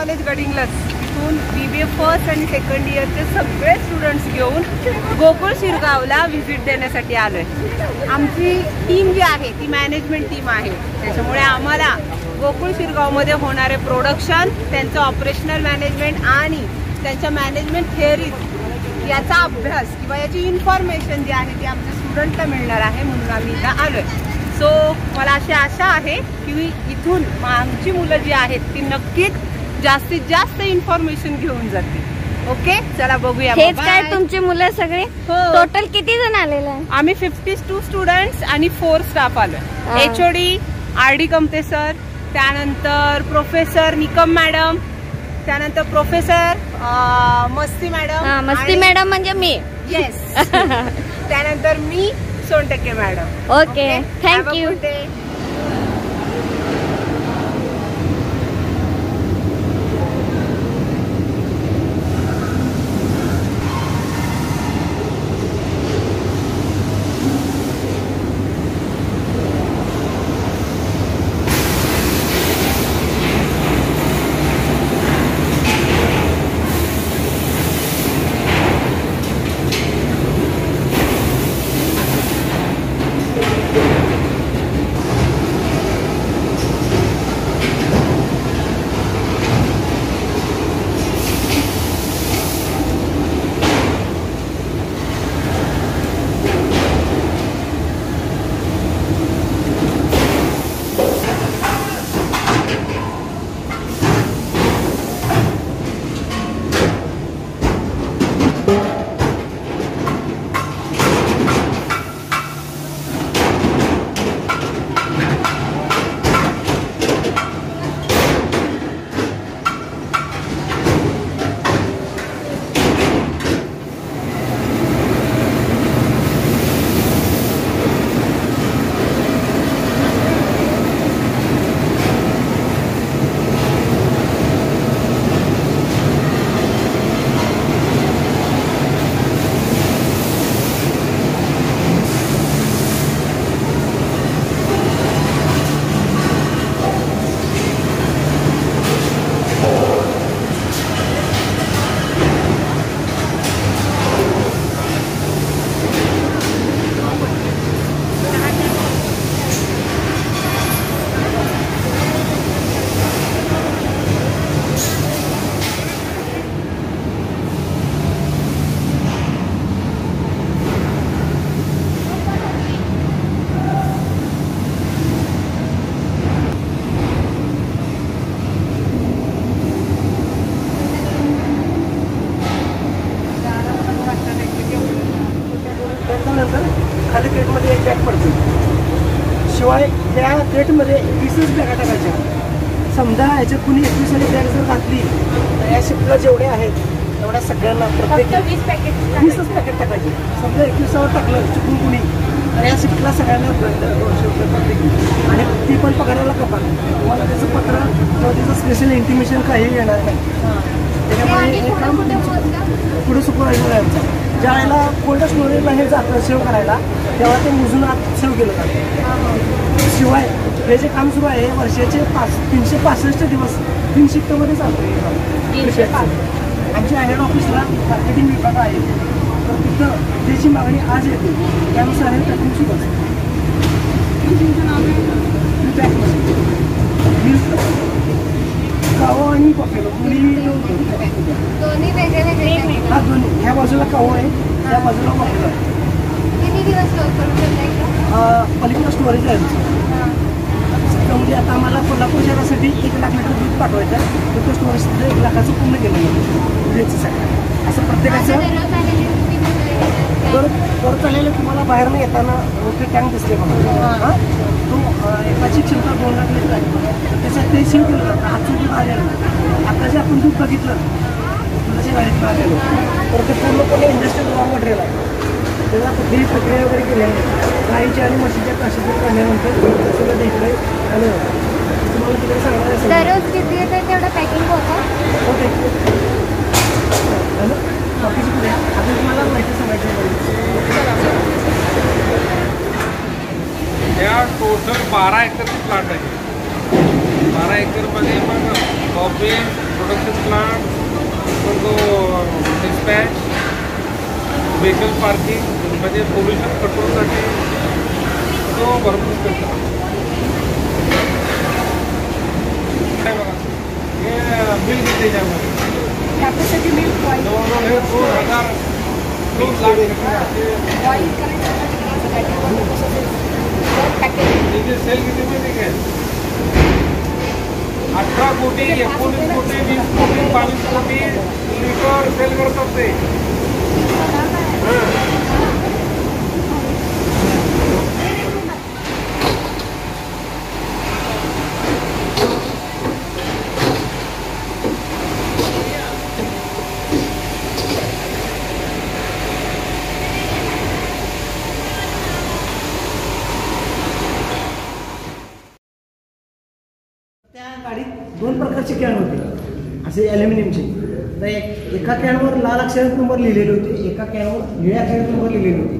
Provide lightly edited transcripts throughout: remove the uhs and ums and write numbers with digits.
College Gadhinglaj इथून BBA first आणि second इयरचे सगळे स्टुडंट्स घेऊन गोकुळ शिरगावला व्हिजिट देण्यासाठी आलोय. आमची टीम जी आहे ती मॅनेजमेंट टीम आहे, त्याच्यामुळे आम्हाला गोकुळ शिरगावमध्ये होणारे प्रोडक्शन, त्यांचं ऑपरेशनल मॅनेजमेंट आणि त्यांच्या मॅनेजमेंट थिअरीज याचा अभ्यास किंवा याची इन्फॉर्मेशन जी आहे ती आमच्या स्टुडंटला मिळणार आहे, म्हणून आम्ही इथं आलोय. सो मला अशी आशा आहे की इथून आमची मुलं जी आहेत ती नक्कीच जास्तीत जास्त इन्फॉर्मेशन घेऊन जातील. ओके, चला बघूया. हेच काय तुमची मुलं सगळे? टोटल किती जण आलेले आहे? आम्ही 52 स्टुडंट्स आणि 4 स्टाफ आलोय. HOD RD कमते सर, त्यानंतर प्रोफेसर निकम मॅडम, त्यानंतर प्रोफेसर मस्ती मॅडम. मस्ती मॅडम म्हणजे मी. येस. त्यानंतर मी सोनटक्के मॅडम. Okay, thank you. खाली क्रेटमध्ये एक बॅग पडते. शिवाय त्या क्रेटमध्ये 20च बॅगा टाकायच्या. समजा याच्यात कुणी 21 बॅग जर घातली तर या शिफ्टला जेवढे आहेत तेवढ्या सगळ्यांना प्रत्येक 20च पॅकेट टाकायचे. समजा 21वर टाकलं चुकून कुणी तर या शिफ्टला सगळ्यांना 200 रुपये प्रत्येक, आणि ती पण पगाराला कपात. तुम्हाला त्याचं पत्र किंवा त्याचं स्पेशल इंटिमेशन काही येणार नाही. त्याच्यामुळे हे काम पुढे सुपरवायझर आहे. ज्या वेळेला कोल्ड स्टोरेजला हे जातं सेव्ह करायला तेव्हा ते मोजून आत सेव्ह केलं जातं. शिवाय हे जे काम सुरू आहे वर्षाचे 365 दिवस 3 शिफ्टमध्ये चालतं. आमच्या हेड ऑफिसला मार्केटिंग विभाग आहे, तर तिथं त्याची मागणी आज येते त्यानुसार हे पॅकिंग सुरू असतं. कावं आणि पकेलो दोन्ही हा दोन्ही. ह्या बाजूला कावं आहे, त्या बाजूला पकेलो आहे. पलीकडं स्टोरेज आहे. म्हणजे आता आम्हाला कोल्हापूर शहरासाठी 1 लाख लिटर दूध पाठवायचं आहे, तर तो स्टोरेज 1 लाखाचं पूर्ण केलं आहे रेटसाठी. असं प्रत्येकाचं बरं चाललेलं. तुम्हाला बाहेरनं येताना मोठे टँक दिसले बघा, तो एकाची क्षमता 2 लाख लिटर आहे. त्याच्यात ते सील केलं जातं. आजचं दूध आलेलं आता जे आपण दूध बघितलं दुधाच्या गाडीत आलेलं, तर ते पूर्णपणे इंडस्ट्रियल रॉ मटेरियल आहे. त्याला कुठलीही प्रक्रिया वगैरे केली आहे. गाईच्या आणि म्हशीच्या काशीच्या काढल्यानंतर सगळं देखील आलं जातं. तुम्हाला तिकडे सांगायला असेल दररोज किती येते तेवढं पॅकिंग होतं होते. बाकीची पुढे आता तुम्हाला माहिती सांगायची. या टोटल 12 एकरची प्लांट आहे. 12 एकरमध्ये मग कॉफी प्रोडक्शन व्हेकल पार्किंग म्हणजे पोल्युशन कंट्रोलसाठी तो भरपूर करतो. काय बघा हे बिल किती त्याच्यामध्ये कॅपॅसिटी मिल्क जवळजवळ हे 2000 सेल किती माहिती काय 18 कोटी 19 कोटी 20 कोटी 22 कोटी लिटर सेल करतात ते. त्या गाडीत 2 प्रकारचे कॅन होते असे ॲल्युमिनियमचे. तर एका कॅनवर लाल अक्षरात नंबर लिहिलेले होते, एका कॅनवर निळ्या अक्षरात नंबर लिहिलेले होते.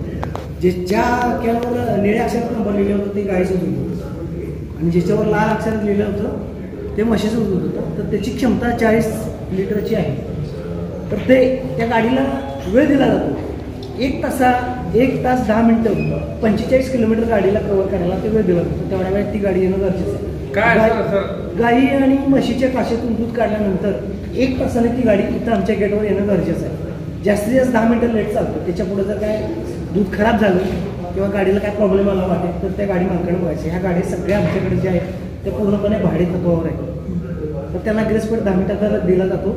ज्या कॅनवर निळ्या अक्षरात नंबर लिहिलं होतं ते गाडीचं दूध होतं आणि ज्याच्यावर लाल अक्षरात लिहिलं होतं ते म्हशीचं दूध होतं. तर त्याची क्षमता 40 लिटरची आहे. तर ते त्या गाडीला वेळ दिला जातो 1 तास 10 मिनटं 45 किलोमीटर गाडीला कव्हर करायला ते वेळ दिला जातो. तेवढ्या वेळात ती गाडी येणं गरजेचं आहे. गाई आणि म्हशीच्या काशेतून दूध काढल्यानंतर 1 तासाने ती गाडी इथं आमच्या गेटवर येणं गरजेचं आहे. जास्तीत जास्त 10 मिनटं लेट चालतं. त्याच्या पुढे जर काय दूध खराब झालं किंवा गाडीला काय प्रॉब्लेम आला वाटेल तर त्या गाडी मालकाने बघायची. ह्या गाड्या सगळ्या आमच्याकडे ज्या आहेत त्या पूर्णपणे भाडे तत्वावर आहेत. तर त्यांना ग्रेस पिरियड 10 मिनिटाचा दिला जातो.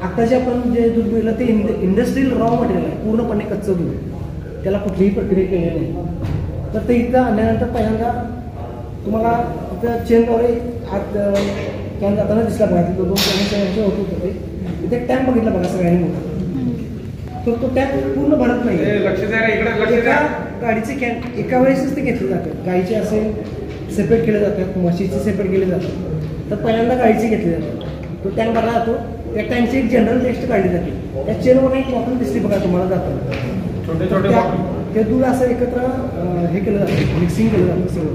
आता जे आपण जे दूध मिळलं ते इंडस्ट्रियल रॉ मटेरियल आहे, पूर्णपणे कच्चं दूध, त्याला कुठलीही प्रक्रिया केलेली नाही. तर ते इथं आणल्यानंतर पहिल्यांदा तुम्हाला इथं चेनद्वारे आत कॅन जाताना दिसला बघा. तिथं 2 कॅनचे होत होतं ते. इथे टॅम्प बघितला बघा सगळ्यांनी मोठा. तर तो टॅम्प पूर्ण भरत नाही. एका गाडीचे कॅन एका वेळेसच ते घेतले जातात. गाईचे असे सेपरेट केले जातात, म्हशीचे सेपरेट केले जातात. तर पहिल्यांदा गाडीचे घेतले जातात. तो टँक भरला जातो. त्या टँकची एक जनरल टेस्ट काढली जाते. त्या चेनवर एक बॉटल दिसली बघा तुम्हाला जाताना. छोटे छोटे ते दूध असं एकत्र हे केलं जातं, मिक्सिंग केलं जातं सगळं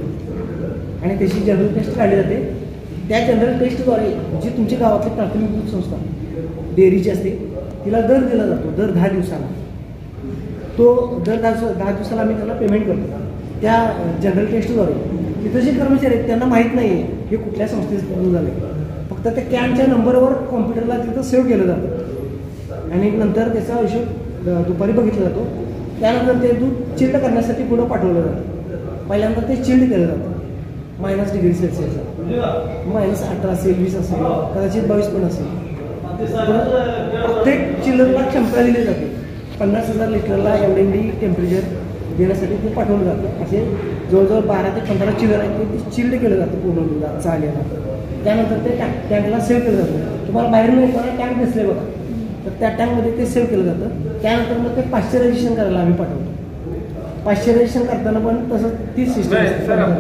आणि त्याची जनरल टेस्ट काढली जाते. त्या जनरल टेस्टद्वारे जी तुमच्या गावातली प्राथमिक दूध संस्था डेअरीची असते तिला दर दिला जातो. दर 10 दिवसाला तो दर 10 दिवसाला आम्ही त्याला पेमेंट करतो. त्या जनरल टेस्टद्वारे तिथं जे कर्मचारी आहेत त्यांना माहीत नाही आहे हे कुठल्या संस्थेचं दूध झालं. फक्त त्या कॅनच्या नंबरवर कॉम्प्युटरला तिथं सेव्ह केलं जातं आणि नंतर त्याचा हिशोब दुपारी बघितला जातो. त्यानंतर ते दूध चिल्ड करण्यासाठी पुढं पाठवलं जातं. पहिल्यांदा ते चिल्ड केलं जातं -°C, -18 असेल, 20 असेल, कदाचित 22 पण असेल. प्रत्येक चिल्डरला क्षमता दिली जाते. 50,000 लिटरला एवढी टेम्परेचर देण्यासाठी ते पाठवलं जातं. असे जवळजवळ 12 ते 15 चिल्डर आहेत ते चिल्ड केलं जातं पूर्ण दुधात चालेला. त्यानंतर ते टँकला सेव्ह केलं जातं. तुम्हाला बाहेरून येताना टँक दिसले बघा, तर त्या टँकमध्ये ते सेव्ह केलं जातं. त्यानंतर मग ते पाश्चरायझेशन करायला आम्ही पाठवतो. पाश्चरायझेशन करताना पण तसं तीच सिस्टम.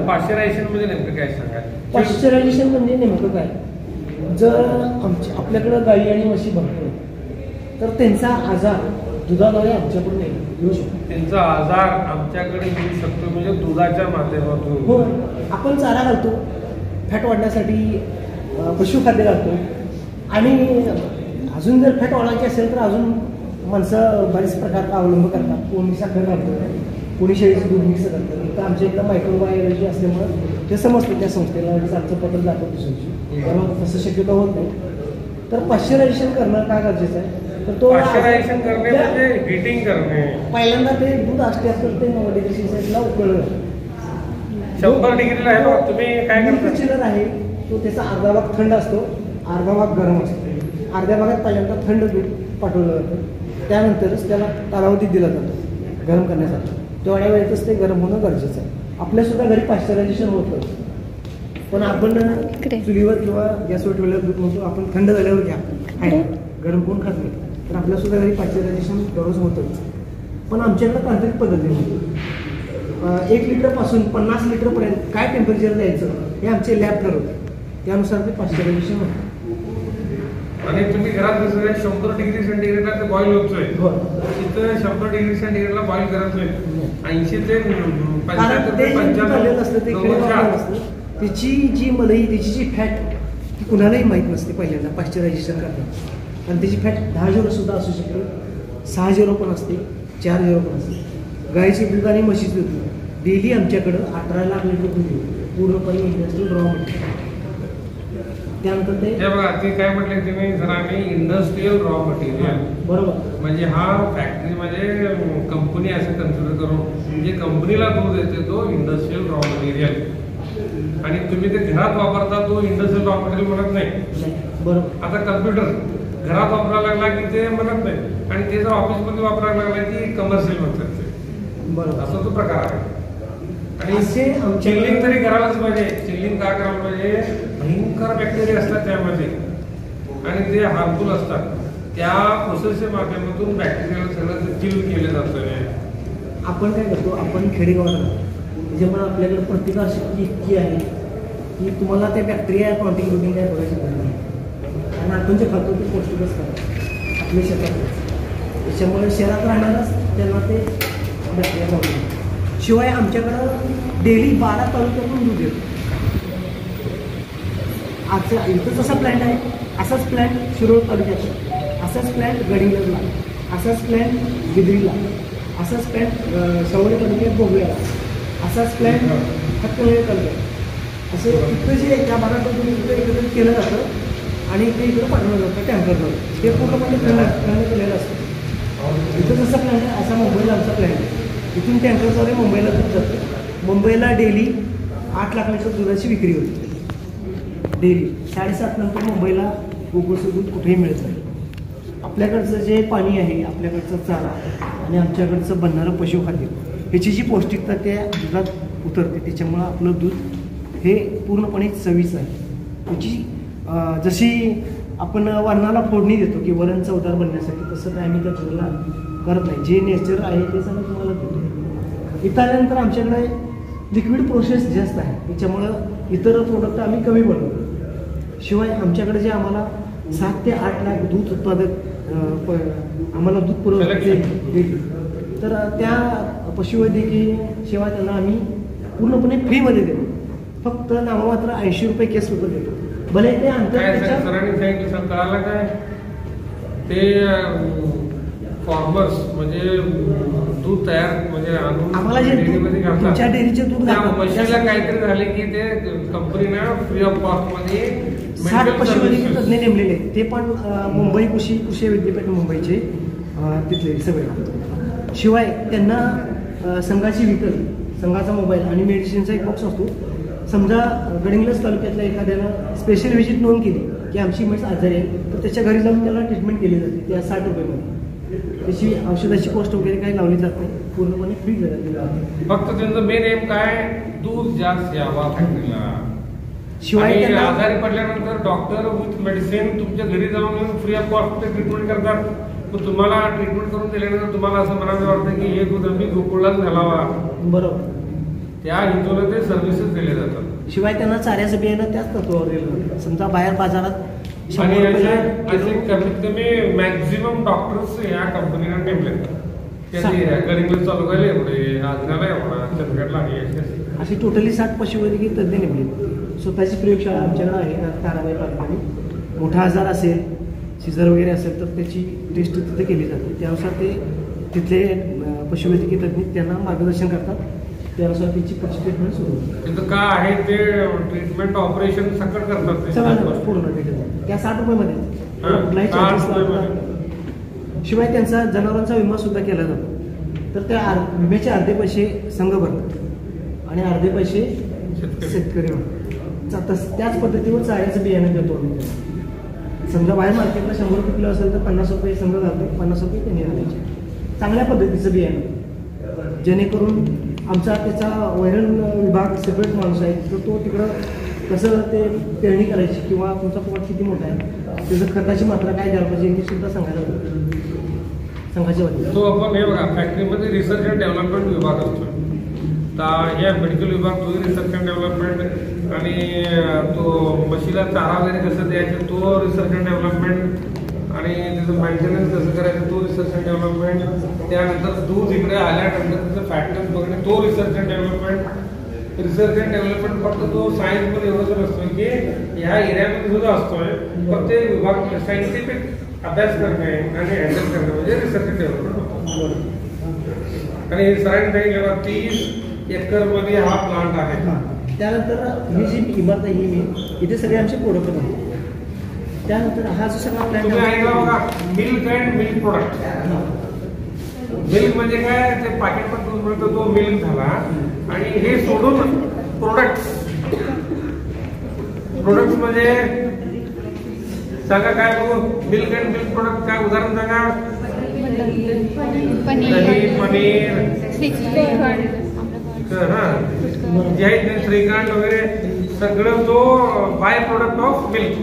पाश्चरायझेशन म्हणजे नेमकं काय सांगा? पाश्चरायझेशन म्हणजे नेमकं काय, जर आपल्याकडं गाई आणि म्हशी भरपूर तर त्यांचा आजार दुधाद्वारे आमच्याकडून येऊ शकतो. त्यांचा आजार आमच्याकडे येऊ शकतो म्हणजे दुधाच्या माध्यमातून. हो, आपण चारा घालतो फॅट वाढण्यासाठी, पशुखाद्य घालतो आणि अजून जर फॅट वाढवायची असेल तर अजून माणसं बरेच प्रकार अवलंब करतात. कोणी साखर घालतं, कोणी शेळीचं दूध मिक्स करतं. तर आमच्या इथं मायक्रोबायोलॉजी असल्यामुळं ते समजतं त्या संस्थेला आमचं पत्र जातं दुसऱ्याशी. त्यामुळे तसं शक्यता होत नाही. तर पाश्चरायझेशन करणं काय गरजेचं आहे तर तो पाश्चरायझेशन करणे म्हणजे हीटिंग करणे. पहिल्यांदा ते दूध 88 ते 90°C उकळलं. 100 डिग्रीला आहे. तुम्ही काय करता? चिलर आहे तो त्याचा अर्धा भाग थंड असतो, अर्धा भाग गरम असतो. अर्ध्या भागात पहिल्यांदा थंड दूध पाठवलं जातं. त्यानंतरच त्याला कालावधी दिला जातो गरम करण्यासाठी. तेवढ्या वेळेतच ते गरम होणं गरजेचं आहे. आपल्यासुद्धा घरी पाश्चरायझेशन होतं, पण आपण चुलीवर किंवा गॅसवर ठेवल्यावर दूध म्हणतो आपण थंड झाल्यावर घ्या, गरम कोण खात नाही. तर आपल्यासुद्धा घरी पाश्चरायझेशन दररोज होतंच. पण आमच्याकडे तांत्रिक पद्धतीने 1 लिटरपासून 50 लिटरपर्यंत काय टेम्परेचर द्यायचं हे आमचे लॅब ठरवतात. त्यानुसार ते पाश्चरायझेशन होतं. आणि तुम्ही घरात कसं 100°C ते बॉईल होतोय. तिथं 100°C बॉईल करायचोय 80 ते 95 त्याची जी मलई, त्याची जी फॅट ती कुणालाही माहीत नसते पहिल्यांदा पाश्चरायझेशन करताना. आणि त्याची फॅट 10 झिरो सुद्धा असू शकते, 6 झिरो पण असते, 4 0 गाईचे दूध आणि म्हशीचं दूध डेली आमच्याकडं 18 लाख लिटर दूध येतं पूर्णपणे इंडस्ट्रियल रॉ मटेरियल. त्यानंतर ते बघा ते काय म्हटले तुम्ही जरा आम्ही इंडस्ट्रियल रॉ मटेरियल बरोबर म्हणजे हा फॅक्टरीमध्ये कंपनी असं कन्सिडर करून जे कंपनीला दूध येते तो इंडस्ट्रियल रॉ मटेरियल आणि तुम्ही ते घरात वापरता तो इंडस्ट्रियल रॉ मटेरियल म्हणत नाही. बरोबर. आता कम्प्युटर घरात वापरायला लागला की ते म्हणत नाही आणि ते जर ऑफिसमध्ये वापरायला लागला की कमर्शियल म्हणतात ते. बरोबर. असा तो प्रकार आहे. आणि असे चिल्लिंग तरी करायलाच पाहिजे. चिल्लिंग का करायला पाहिजे? भयंकर बॅक्टेरिया असतात त्यामध्ये आणि ते हार्मफुल असतात. त्या प्रोसेसच्या माध्यमातून बॅक्टेरियाला सगळं चिल केलं जातं. आपण काय करतो, आपण खेडेगावात राहतो त्याच्यामुळे आपल्याकडे प्रतिकारशक्ती इतकी आहे की तुम्हाला त्या बॅक्टेरिया काउंटिंग रुटीन काय बघायची गरज नाही. आणि आपण जे खातो ते पौष्टिकच खातो आपल्या शेतात. त्याच्यामुळे शहरात राहणारच त्यांना ते बॅक्टेरिया काउंटिंग. शिवाय आमच्याकडं डेली 12 तालुक्यातून दूध येतो. आजचा इथं जसा प्लॅन्ट आहे असाच प्लॅन्ट शिरोळ तालुक्यात, असाच प्लॅन्ट गडिंग्लजला, असाच प्लॅन्ट बिद्रीला, असाच प्लॅन्ट सवडी तालुक्यात बोगव्याला, असाच प्लॅन्ट हक्कनगर तालुक्यात. असं इथं जे त्या भागातून तुम्ही इथं एकत्रित केलं जातं आणि ते इकडं पाठवलं जातं टँकरवर. ते पूर्णपणे प्लॅन केलेलं असतं. इथं जसं प्लॅन्ट आहे असा मुंबईला आमचा प्लॅन्ट आहे. इथून टँकरद्वारे मुंबईला दूध जातं. मुंबईला डेली 8 लाख लिटर दुधाची विक्री होते डेली. 7:30 नंतर मुंबईला गोकुळचं दूध कुठेही मिळत नाही. आपल्याकडचं जे पाणी आहे, आपल्याकडचं चारा आणि आमच्याकडचं बनणारं पशुखाद्य ह्याची जी पौष्टिकता त्या दुधात उतरते त्याच्यामुळं आपलं दूध हे पूर्णपणे चवीचं आहे. त्याची जशी आपण वरणाला फोडणी देतो की वरण चवदार बनण्यासाठी, तसं काय आम्ही त्या दुधाला करत नाही. जे नेचर आहे ते सगळं तुम्हाला देतो. इथं आल्यानंतर आमच्याकडे लिक्विड प्रोसेस जास्त आहे त्याच्यामुळं इतर प्रोडक्ट आम्ही कमी बनवतो. शिवाय आमच्याकडे जे आम्हाला 7 ते 8 लाख दूध उत्पादक आम्हाला दूध पुरवठा तर त्या पशुवैद्यकीय सेवा त्यांना आम्ही पूर्णपणे फ्रीमध्ये देतो. फक्त नाममात्र 80 रुपये केस रुपये देतो. भले ते कळालं काय ते फार्मर्स म्हणजे दूध तयार म्हणजे आम्हाला जे तुमच्या डेअरीचे दूध म्हशीला काहीतरी झाले की ते कंपनीनं फ्री ऑफ कॉस्ट मध्ये 60 पशुवैद्यकीय तज्ञ नेमलेले आहेत. ते पण मुंबई कृषी विद्यापीठ मुंबईचे तिथले सगळे. शिवाय त्यांना संघाची विकल, संघाचा मोबाईल आणि मेडिसिनचा एक बॉक्स असतो. समजा गडिंग्लज तालुक्यातल्या एखाद्यानं स्पेशल व्हिजिट नोंद केली की आमची म्हैस आजारी आहे तर त्याच्या घरी जाऊन त्याला ट्रीटमेंट केली जाते. त्या 60 रुपयामध्ये. त्याची औषधाची कॉस्ट वगैरे काही लावली जात नाही, पूर्णपणे फ्री दिली जाते. फक्त त्यांचं मेन एम काय, दूध जास्त यावा फॅक्टरीला. शिवाय आजारी पडल्यानंतर डॉक्टर विथ मेडिसिन तुमच्या घरी जाऊन फ्री ऑफ कॉस्ट ट्रीटमेंट करतात. मग तुम्हाला ट्रीटमेंट करून दिल्यानंतर तुम्हाला असं म्हणायला वाटतं की हे दूध आम्ही गोकुळलाच घालावा. बरोबर. त्या हिशोबाने ते सर्व्हिसेस दिले जातात. शिवाय त्यांना चाऱ्याचं बियाणं त्याच तत्वावर दिलं. समजा बाहेर बाजारात आणि कमीत कमी मॅक्झिमम डॉक्टर्स या कंपनीला नेमलेत. गडिंग्लज तालुक्याला एवढे, आजनाला एवढा, चंदगडला अशी टोटली 60 पशुवैद्यकीय तज्ञ नेमले. स्वतःची प्रयोगशाळा आमच्याकडे आहे ताराबाई पार्कमध्ये. मोठा आजार असेल, सिझर वगैरे असेल तर त्याची टेस्ट तिथे केली जाते. त्यानुसार ते तिथले पशुवैद्यकीय तज्ञ त्यांना मार्गदर्शन करतात. त्यानुसार त्याची पुढची ट्रीटमेंट सुरू होते. तिथं काय आहे ते ट्रीटमेंट ऑपरेशन सकट करतात सगळं पूर्ण डिटेल त्या 60 रुपयामध्ये. शिवाय त्यांचा जनावरांचा विमा सुद्धा केला जातो. तर त्या विम्याचे अर्धे पैसे संघ भरतात आणि अर्धे पैसे शेतकरी भरतात. त्याच पद्धतीवर चाऱ्याचं बियाणं देतो आम्ही. समजा बाहेर मार्केटला 100 रुपये किलो असेल तर 50 रुपये संघ घालतो, 50 रुपये त्यांनी घालायचे. चांगल्या पद्धतीचं बियाणं, जेणेकरून आमचा त्याचा वैरण विभाग सेपरेट माणूस आहे तर तो तिकडं कसं ते पेरणी करायची किंवा तुमचा प्लॉट किती मोठा आहे, त्याचं खताची मात्रा काय द्यायला पाहिजे हे सुद्धा सांगायला होतं संघाच्या वतीने. तो आपण हे बघा फॅक्टरीमध्ये रिसर्च अँड डेव्हलपमेंट विभाग असतो. तर या मेडिकल विभाग तो रिसर्च अँड डेव्हलपमेंट आणि तो म्हशीला चारा वगैरे कसं द्यायचं तो रिसर्च अँड डेव्हलपमेंट आणि त्याचं मेंटेनन्स कसं करायचं तो रिसर्च अँड डेव्हलपमेंट. त्यानंतर दूध इकडे आल्यानंतर त्याचं फॅक्टर्स बघणे तो research and development. Research and development फक्त तो सायन्समध्ये एवढंच नसतो की ह्या एरियामध्ये सुद्धा असतोय, पण ते विभाग सायंटिफिक अभ्यास करणे आणि हँडल करणे म्हणजे रिसर्च अँड डेव्हलपमेंट होतो. आणि सरांनी सांगितलं 30 एकर मध्ये हा प्लांट आहे. त्यानंतर ही जी इमारत आहे ही इथे सगळे आमचे प्रोडक्ट बनवतो. त्यानंतर हा जो सगळा तुम्ही ऐकला बघा, milk and milk product. Milk म्हणजे काय, ते पाकिट पण दूध मिळतो तो मिल्क झाला. आणि हे सोडून प्रोडक्ट म्हणजे सांगा काय बघू, मिल्क अँड मिल्क प्रोडक्ट काय उदाहरण सांगा. दही, पनीर, श्रीखंड वगैरे सगळं जो बाय प्रोडक्ट ऑफ मिल्क.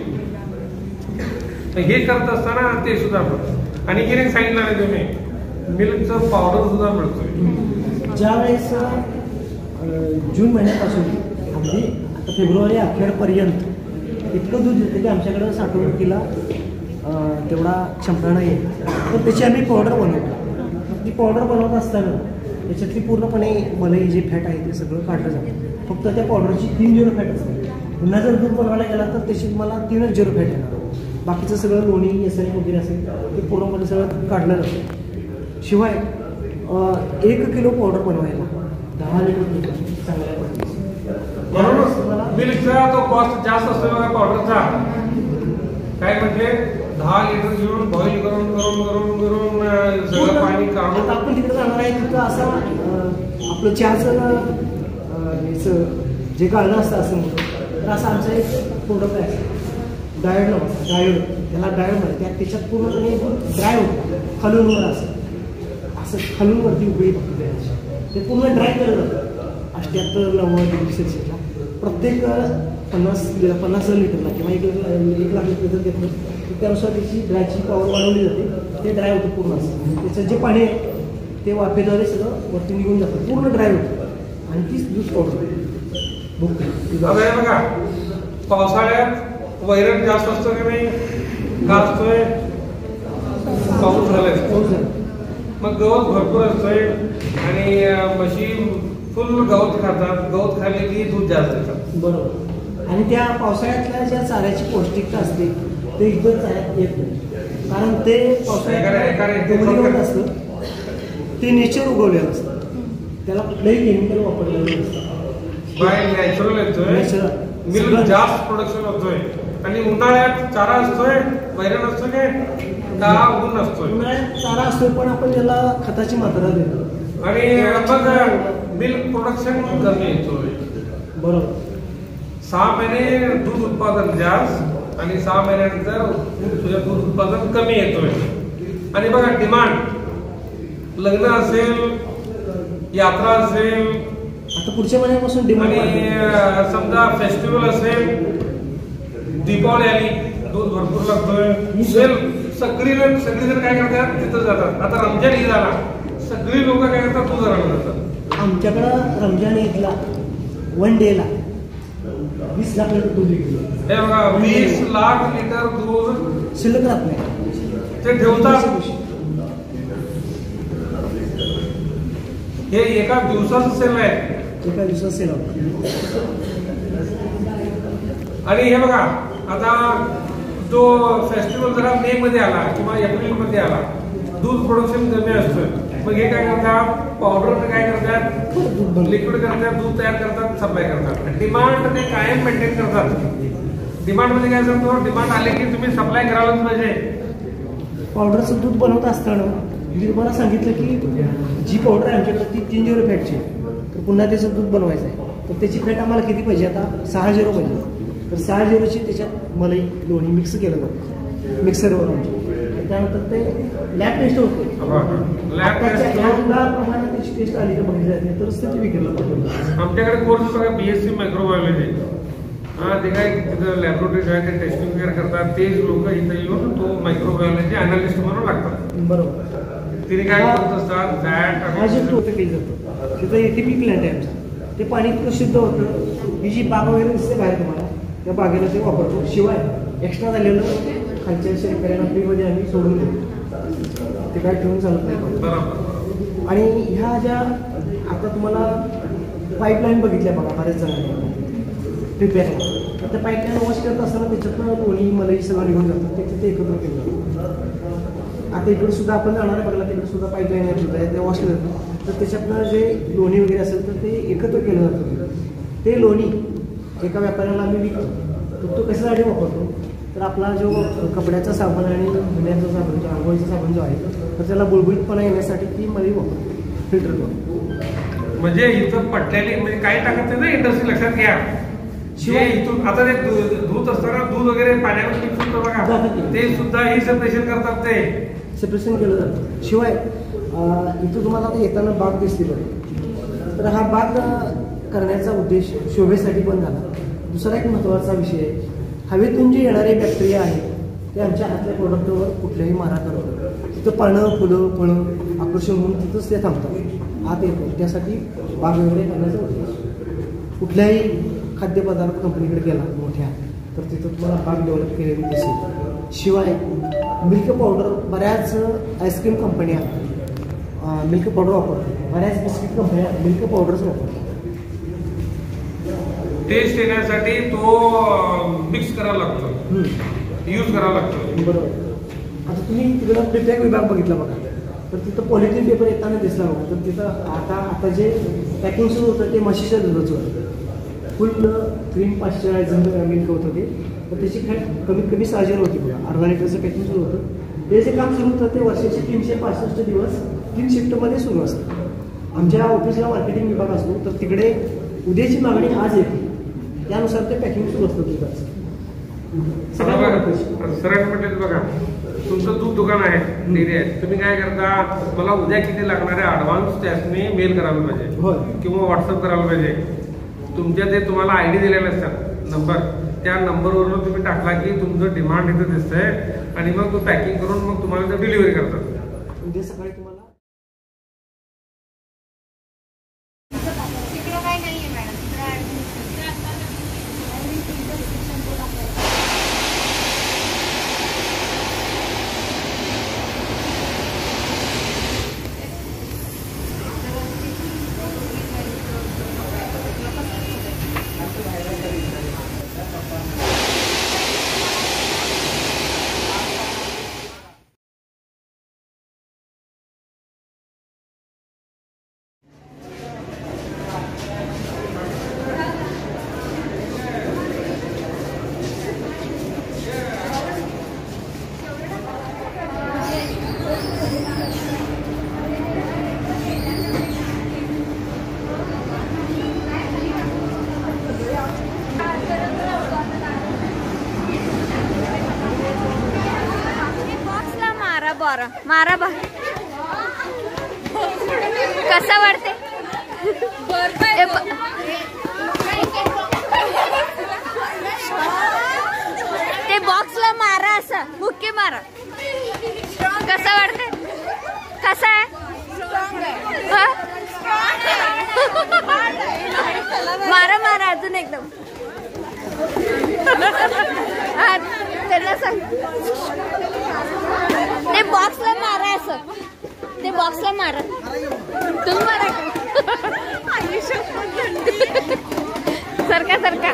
हे करत असताना ते सुद्धा आणि हे सांगितलं नाही तुम्ही, मिल्कचं पावडर सुद्धा मिळतोय. ज्यावेळेस जून महिन्यापासून अगदी आता फेब्रुवारी अखेरपर्यंत इतकं दूध येतं की आमच्याकडं साठवणुकीला तेवढा क्षमता नाही आहे. तर त्याची आम्ही पावडर बनवतो. ती पावडर बनवत असताना त्याच्यातली पूर्णपणे मलाई जे फॅट आहे ते सगळं काढलं जातं. फक्त त्या पावडरची 3 झिरो फॅट असते. पुन्हा जर दूध बनवायला गेला तर त्याची मला 3च झिरो फॅट येणार. बाकीचं सगळं लोणी एसएन वगैरे असेल ते पूर्णपणे सगळं काढलं जातं. शिवाय 1 किलो पावडर बनवायला 10 लिटर दूध चांगल्या म्हणून मिल्कचा तो कॉस्ट जास्त असतो बघा पावडरचा. काय म्हणजे 10 लिटर घेऊन बॉईल करून करून करून करून सगळं पाणी काढून. आता आपण तिकडे जाणार आहे तिथं असं आपलं चहाचं जे गाळणं असतं असं तर असं आमचं एक प्रोडक्ट आहे डायोड नावाचं. डायोड त्याला डायोड म्हणतात. त्याच्यात पूर्णपणे ड्राय होतं खालून वर असं खालून वरती उकळी फक्त द्यायची. ते पूर्ण ड्राय केलं जातं 88-90 डिग्री सेल्सिअसला. प्रत्येक 50 लिटरला किंवा 1 लाख लिटर जर घेतलं तर त्यानुसार त्याची ड्रायची पॉवर वाढवली जाते. ते ड्राय होतं पूर्ण असं. त्याचं जे पाणी आहे ते वाफेद्वारे सगळं वरती निघून जातं, पूर्ण ड्राय होतं आणि तीच दूध पावडर बघा. पावसाळ्यात वैरण जास्त असतो की नाही, का असतोय, पाऊस झालाय मग गवत भरपूर असतोय आणि म्हशी फुल गवत खातात. गवत खाल्ले की दूध जास्त येतात. बरोबर. आणि त्या पावसाळ्यातल्या ज्या चाऱ्याची पौष्टिकता असते ते इतर चाऱ्यात येत नाही. कारण ते पावसाळ्यात असतं ते नेचर उगवलेलं असतं. त्याला कुठलंही केमिकल वापरलेलं नसतं. बाय नॅचरल येतोय. मिल्क जास्त प्रोडक्शन होतोय. आणि उन्हाळ्यात चारा असतोय, वैरण असतोय का ऊन असतोय. उन्हाळ्यात चारा असतोय पण आपण त्याला खताची मात्रा देतो आणि मग मिल्क प्रोडक्शन कमी येतोय. बरोबर. 6 महिने दूध उत्पादन जास्त आणि 6 महिन्यानंतर तुझं दूध उत्पादन कमी येतोय. आणि बघा डिमांड, लग्न असेल, यात्रा असेल, आता पुढच्या महिन्यापासून डिमांड आणि समजा फेस्टिवल असेल, दीपावली आली, दूध भरपूर लागतोय. सगळीजण काय करतात तिथं जातात. आता रमजान ईद आला, सगळी लोक काय करतात दूध आणायला जातात. आमच्याकडं रमजान ईदला 1 डेला 20 लाख लिटर दूध विकलं. हे बघा 20 लाख लिटर दूध शिल्लक राहत नाही, ते ठेवतात. हे एका दिवसाचं सेल आहे. एका दिवसात सेल होतं. आणि हे बघा आता जो फेस्टिवल जरा मे मध्ये आला किंवा एप्रिल मध्ये आला, दूध प्रोडक्शन कमी असतं. मग हे काय करतात, पावडर काय करतात, लिक्विड करतात, दूध तयार करतात, सप्लाय करतात. डिमांड ते कायम मेंटेन करतात. डिमांड मध्ये काय सांगतो, डिमांड आले की तुम्ही सप्लाय करायलाच पाहिजे. पावडरचं दूध बनवत असताना मी तुम्हाला सांगितलं की जी पावडर आहे आमच्याकडे ती 3 झिरो फॅटची. तर पुन्हा त्याचं दूध बनवायचं आहे तर त्याची फॅट आम्हाला किती पाहिजे, आता 6 झिरो पाहिजे. तर 6 झिरोची त्याच्यात मलाई लोणी मिक्स केलं जातं मिक्सरवर आमच्या. त्यानंतर ते लॅब टेस्ट होते. प्रमाणात त्याची टेस्ट आली तर बघितली जाते तरच ते विकेलं पाहिजे. आमच्याकडे कोर्स बघा BSc मायक्रोबायोलॉजी. ते काय तिथं लॅबोरेटरीज आहे, ते टेस्टिंग वगैरे करतात. तेच लोक इथं येऊन तो मायक्रोबायोलॉजी अनालिस्ट म्हणून लागतात. बरोबर. तिने काय करत असतात, फॅट हा जे होतं केलं जातं तिथं ATP प्लॅन्ट आहे आमचा. ते पाणी इतकं शुद्ध होतं. ही जी बाग वगैरे दिसते बाहेर तुम्हाला, त्या बागेला ते वापरतो. शिवाय एक्स्ट्रा झालेलं खालच्या शेतकऱ्यांना फ्रीमध्ये आम्ही सोडून देतो. ते काय ठेवून चालत नाही. आणि ह्या ज्या आता तुम्हाला पाईपलाईन बघितल्या बघा बऱ्याच जणांनी प्रिपेअर, तर त्या पाईपलाईन वॉश करत असताना त्याच्यातनं लोणी मलाई सगळं निघून जातं. त्याच्यात ते एकत्र केलं जातं. आता इकडे सुद्धा आपण जाणार आहे बघला, तिकडे सुद्धा पाईपलाईन आहे, ते वॉश करतो. तर त्याच्यातनं जे लोणी वगैरे असेल तर ते एकत्र केलं जातं. ते लोणी एका व्यापाऱ्याला आम्ही विकतो. तर तो कशासाठी वापरतो, तर आपला जो कपड्याचा साबण आणि धुण्याचा साबण जो आंघोळीचा साबण जो आहे तर त्याला बुळबुळीतपणा येण्यासाठी ती मळी वापरतो फिल्टर करून. म्हणजे इथं पटलेली म्हणजे काही टाकत नाही ना इंडस्ट्री, लक्षात घ्या. शिवाय इथून आता ते दूध असताना दूध वगैरे पाण्यावर मिक्स होतं बघा, ते सुद्धा ही सेपरेशन करतात, ते सेपरेशन केलं जातं. शिवाय इथं तुम्हाला आता येताना बाग दिसते बघा, तर हा बाग करण्याचा उद्देश शोभेसाठी पण झाला. दुसरा एक महत्त्वाचा विषय आहे, हवेतून जे येणारे बॅक्टेरिया आहेत ते आमच्या हातल्या प्रोडक्टवर कुठल्याही मारा करतात. तिथं पानं फुलं फळं आकर्षण होऊन तिथंच ते थांबतात, आत येत नाही. त्यासाठी बाग वगैरे करण्याचा उद्देश. कुठल्याही खाद्यपदार्थ कंपनीकडे गेला मोठ्या तर तिथं तुम्हाला बाग डेव्हलप केलेली दिसेल. शिवाय मिल्क पावडर, बऱ्याच आईस्क्रीम कंपन्या मिल्क पावडर वापरतात, बऱ्याच बिस्किट कंपन्या मिल्क पावडरच वापरतात. टेस्ट येण्यासाठी तो मिक्स करावा लागतो, यूज करावा लागतो. बरोबर. आता तुम्ही तिकडं प्रिपॅक विभाग बघितला बघा, तर तिथं पॉलिथिन पेपर येताना दिसला बघा, तर तिथं आता जे पॅकिंग सुरू होतं ते म्हशीच्या दुधाचं होतं. फुल क्रीम पाश्चरायझर मिल्क होतं ते, तर त्याची फॅट कमीत कमी 6 होती बघा. अर्धा लिटरचं पॅकिंग सुरू होतं. ते जे काम सुरू होतं ते वर्षाचे 365 दिवस 3 शिफ्टमध्ये सुरू असतं. आमच्या ऑफिसला मार्केटिंग विभाग असतो, तर तिकडे उद्याची मागणी आज येते, त्यानुसार ते पॅकिंग सुरू असतं दुधाचं. सरळ म्हटलं बघा, तुमचं दूध दुकान आहे, डेअरी आहे, तुम्ही काय करता, मला उद्या किती लागणार आहे ॲडव्हान्स त्यासने मेल करायला पाहिजे किंवा व्हॉट्सअप करायला पाहिजे. तुमच्या ते तुम्हाला आयडी दिलेले असतात नंबर, त्या नंबरवरून तुम्ही टाकला की तुमचं डिमांड इथं दिसतंय आणि मग तो पॅकिंग करून मग तुम्हाला ते डिलिव्हरी करतात. उद्या सकाळी तुम्हाला मारा बा कसा वाटते ते बॉक्सला मारा, असं मुक्की मारा. कसा वाटते, कसा आहे, मारा मारा अजून एकदम. त्याला सांग ते बॉक्सला मारा, असं ते बॉक्सला मारा. तुम्ही मारा. सरका सरका.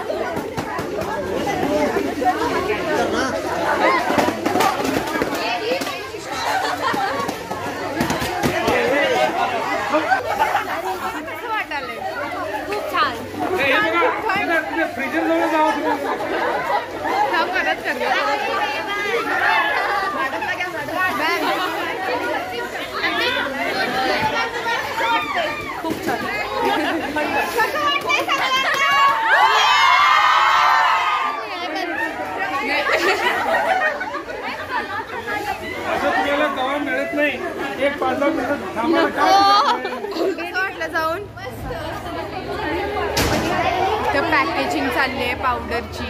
कसं वाटायलंय? खूप छान. फ्रीजर जवळ जावं परत खूप छान. असं तुम्हाला कवा मिळत नाही. एक 5-10 मिनिटं कसं वाटलं जाऊन? पॅकेजिंग चालली आहे पावडरची.